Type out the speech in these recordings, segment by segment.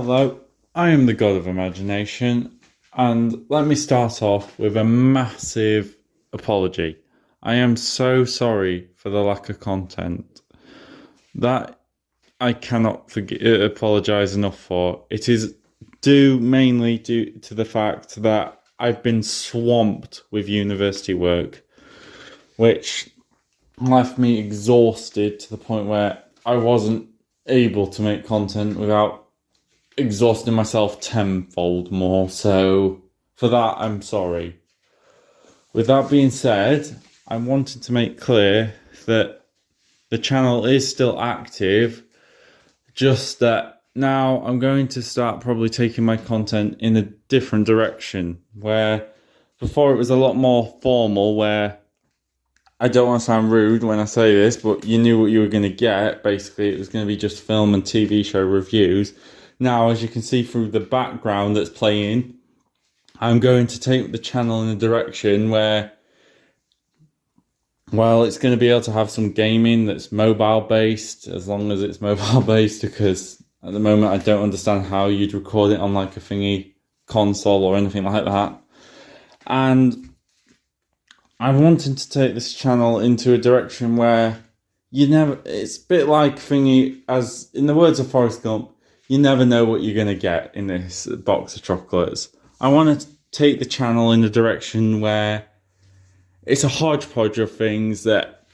Hello, I am the God of Imagination, and let me start off with a massive apology. I am so sorry for the lack of content. That I cannot apologise enough for. It is mainly due to the fact that I've been swamped with university work, which left me exhausted to the point where I wasn't able to make content without exhausting myself tenfold more. So for that, I'm sorry. With that being said, I wanted to make clear that the channel is still active, just that now I'm going to start probably taking my content in a different direction, where before it was a lot more formal, where I don't want to sound rude when I say this, but you knew what you were going to get. Basically, it was going to be just film and TV show reviews. Now, as you can see through the background that's playing, I'm going to take the channel in a direction where, well, it's going to be able to have some gaming that's mobile-based, as long as it's mobile-based, because at the moment I don't understand how you'd record it on like a thingy console or anything like that. And I wanted to take this channel into a direction where it's a bit like thingy, as in the words of Forrest Gump, you never know what you're going to get in this box of chocolates. I want to take the channel in a direction where it's a hodgepodge of things that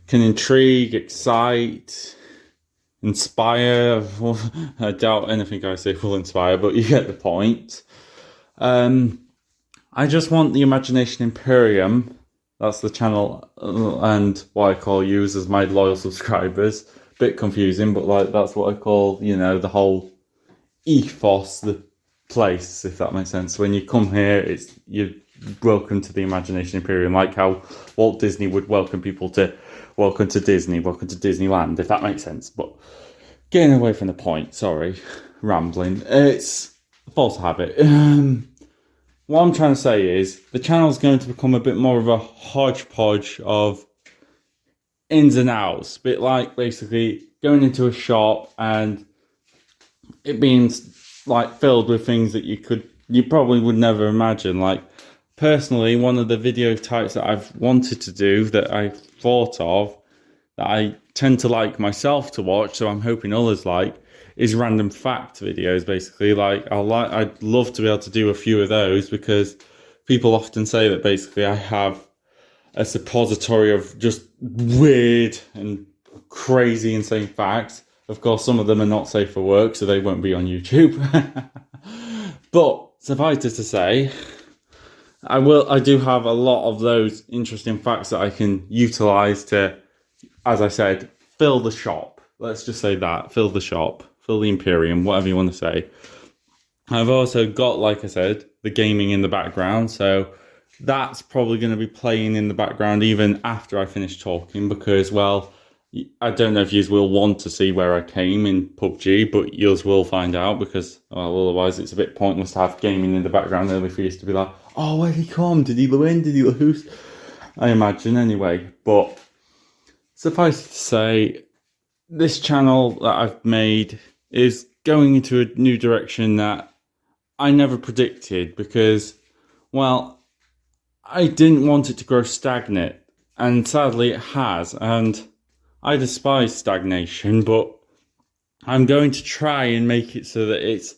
can intrigue, excite, inspire. I doubt anything I say will inspire, but you get the point. I just want the Imagination Imperium, that's the channel, and what I call you as my loyal subscribers. Bit confusing, but like that's what I call, the whole ethos, the place, if that makes sense. When you come here, you're welcome to the Imagination Imperium, like how Walt Disney would welcome people to welcome to Disney, welcome to Disneyland, if that makes sense. But getting away from the point, sorry, rambling. It's a false habit. What I'm trying to say is the channel's going to become a bit more of a hodgepodge of ins and outs, a bit like basically going into a shop and it being like filled with things that you probably would never imagine. Like personally, one of the video types that I've wanted to do, that I thought of, that I tend to like myself to watch, so I'm hoping others like, is random fact videos. Basically, I'd love to be able to do a few of those, because people often say that basically I have a suppository of just weird and crazy insane facts. Of course, some of them are not safe for work, so they won't be on YouTube. But suffice it to say, I do have a lot of those interesting facts that I can utilize to, as I said, fill the shop. Let's just say that, fill the shop, fill the Imperium, whatever you want to say. I've also got, like I said, the gaming in the background, so that's probably going to be playing in the background even after I finish talking, because, well, I don't know if you will want to see where I came in PUBG, but you will find out, because, well, otherwise it's a bit pointless to have gaming in the background early for you to be like, oh, where'd he come? Did he win? Did he lose? I imagine, anyway. But suffice it to say, this channel that I've made is going into a new direction that I never predicted, because, well, I didn't want it to grow stagnant, and sadly it has, and I despise stagnation, but I'm going to try and make it so that it's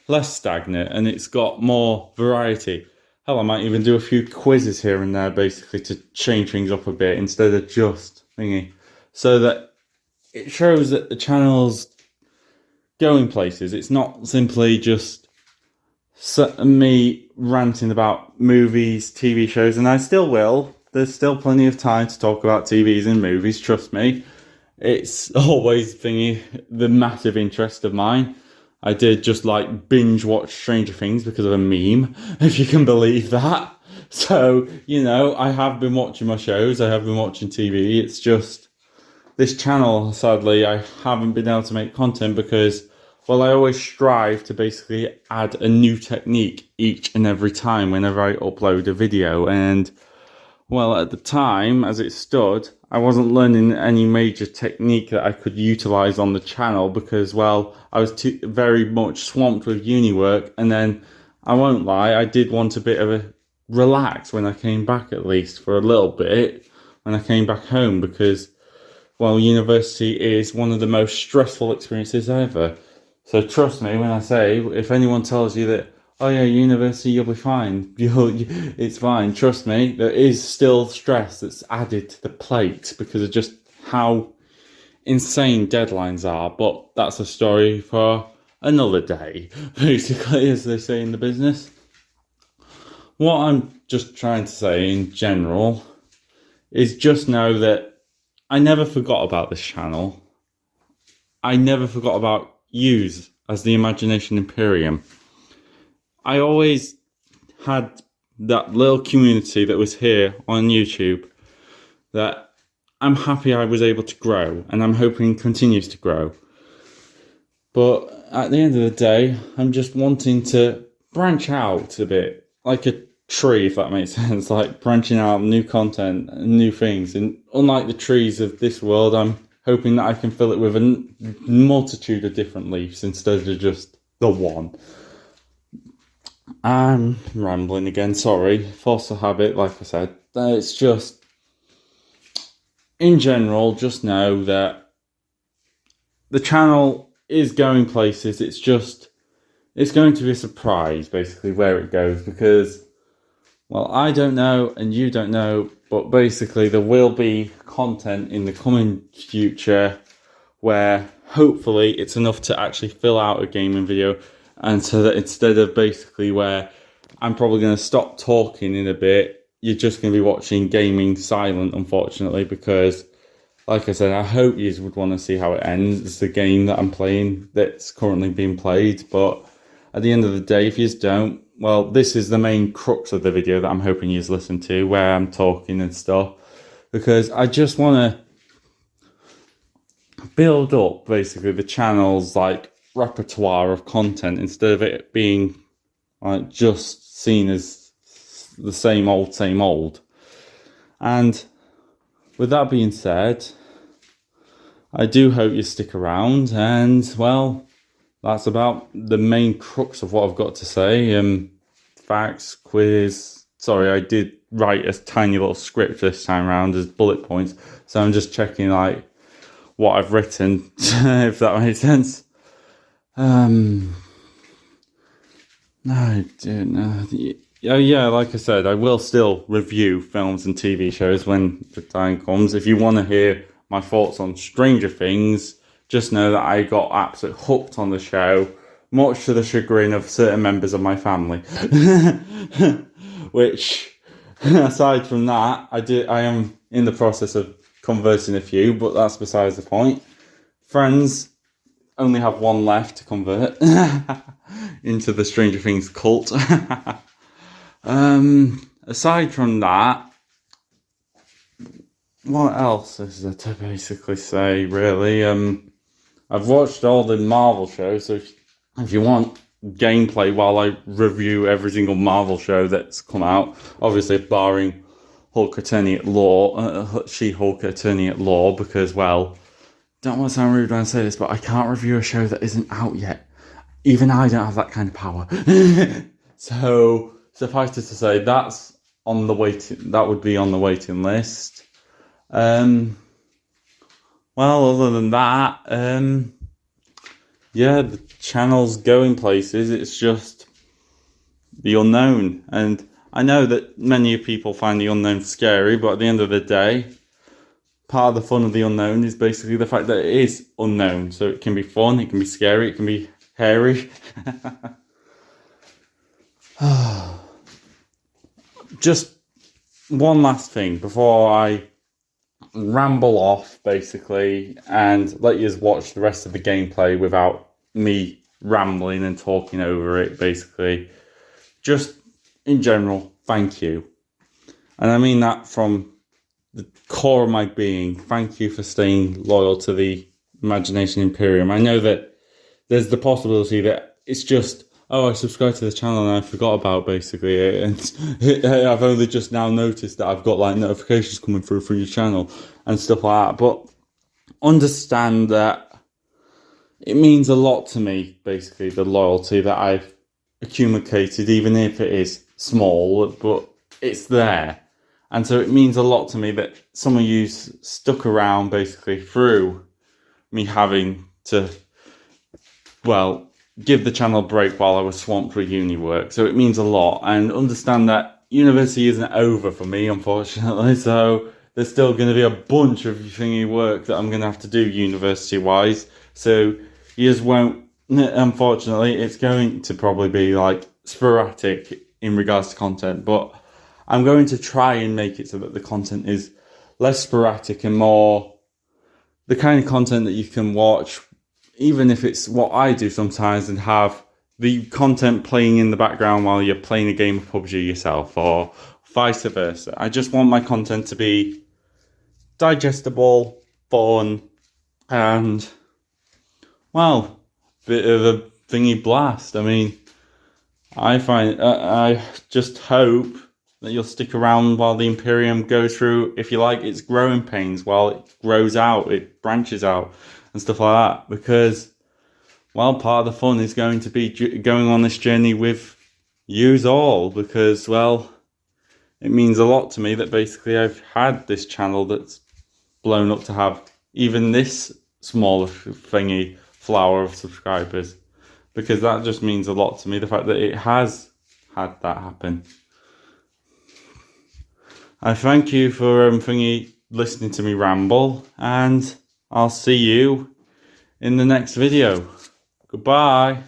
less stagnant and it's got more variety. Hell, I might even do a few quizzes here and there, basically, to change things up a bit instead of just thingy, so that it shows that the channel's going places. It's not simply just me ranting about movies, TV shows, and I still will. There's still plenty of time to talk about TVs and movies, trust me. It's always the massive interest of mine. I did just like binge watch Stranger Things because of a meme, if you can believe that. So, I have been watching my shows, I have been watching TV. It's just this channel, sadly, I haven't been able to make content because, well, I always strive to basically add a new technique each and every time whenever I upload a video. And, Well, at the time, as it stood, I wasn't learning any major technique that I could utilize on the channel because, well, I was very much swamped with uni work. And then, I won't lie, I did want a bit of a relax when I came back, at least for a little bit, when I came back home because, well, university is one of the most stressful experiences ever. So trust me when I say, if anyone tells you that, oh yeah, university, you'll be fine. It's fine. Trust me, there is still stress that's added to the plate because of just how insane deadlines are. But that's a story for another day, basically, as they say in the business. What I'm just trying to say in general is just know that I never forgot about this channel. I never forgot about yous as the Imagination Imperium. I always had that little community that was here on YouTube that I'm happy I was able to grow and I'm hoping continues to grow. But at the end of the day, I'm just wanting to branch out a bit, like a tree, if that makes sense, like branching out new content and new things. And unlike the trees of this world, I'm hoping that I can fill it with a multitude of different leaves instead of just the one. I'm rambling again, sorry. Force of habit, like I said. It's just, in general, just know that the channel is going places. It's going to be a surprise, basically, where it goes. Because, well, I don't know and you don't know, but basically there will be content in the coming future where hopefully it's enough to actually fill out a gaming video. And so that instead of basically where I'm probably going to stop talking in a bit, you're just going to be watching gaming silent, unfortunately, because, like I said, I hope you would want to see how it ends. It's the game that I'm playing that's currently being played. But at the end of the day, if you don't, well, this is the main crux of the video that I'm hoping you listen to, where I'm talking and stuff. Because I just want to build up, basically, the channel's, like, repertoire of content instead of it being like just seen as the same old. And with that being said, I do hope you stick around, and well, that's about the main crux of what I've got to say. Facts, quiz. Sorry, I did write a tiny little script this time around as bullet points, so I'm just checking like what I've written, if that makes sense. No, I don't know. Oh yeah, like I said, I will still review films and TV shows when the time comes. If you want to hear my thoughts on Stranger Things, just know that I got absolutely hooked on the show, much to the chagrin of certain members of my family. Which, aside from that, I am in the process of converting a few, but that's besides the point. Friends only have one left to convert into the Stranger Things cult. Aside from that, what else is there to basically say, really? I've watched all the Marvel shows, so if you want gameplay while I review every single Marvel show that's come out, obviously barring Hulk Attorney at Law, She-Hulk Attorney at Law, because, well, don't want to sound rude when I say this, but I can't review a show that isn't out yet. Even I don't have that kind of power. So, suffice it to say, that's on the that would be on the waiting list. Well, other than that, yeah, the channel's going places. It's just the unknown. And I know that many people find the unknown scary, but at the end of the day, part of the fun of the unknown is basically the fact that it is unknown. So it can be fun, it can be scary, it can be hairy. Just one last thing before I ramble off, basically, and let you watch the rest of the gameplay without me rambling and talking over it, basically. Just, in general, thank you. And I mean that from the core of my being. Thank you for staying loyal to the Imagination Imperium. I know that there's the possibility that it's just oh, I subscribed to the channel and I forgot about basically it, and I've only just now noticed that I've got like notifications coming through from your channel and stuff like that. But understand that it means a lot to me, basically, the loyalty that I've accumulated, even if it is small, but it's there. And so it means a lot to me that some of you stuck around basically through me having to, well, give the channel a break while I was swamped with uni work. So it means a lot. And understand that university isn't over for me, unfortunately. So there's still going to be a bunch of thingy work that I'm going to have to do university-wise. So you just won't, unfortunately, it's going to probably be like sporadic in regards to content. But I'm going to try and make it so that the content is less sporadic and more the kind of content that you can watch, even if it's what I do sometimes, and have the content playing in the background while you're playing a game of PUBG yourself, or vice versa. I just want my content to be digestible, fun, and, well, bit of a thingy blast. I mean, I just hope that you'll stick around while the Imperium goes through, if you like, its growing pains, while it grows out, it branches out, and stuff like that. Because, well, part of the fun is going to be going on this journey with yous all. Because, well, it means a lot to me that basically I've had this channel that's blown up to have even this small thingy flower of subscribers. Because that just means a lot to me, the fact that it has had that happen. I thank you for listening to me ramble, and I'll see you in the next video. Goodbye.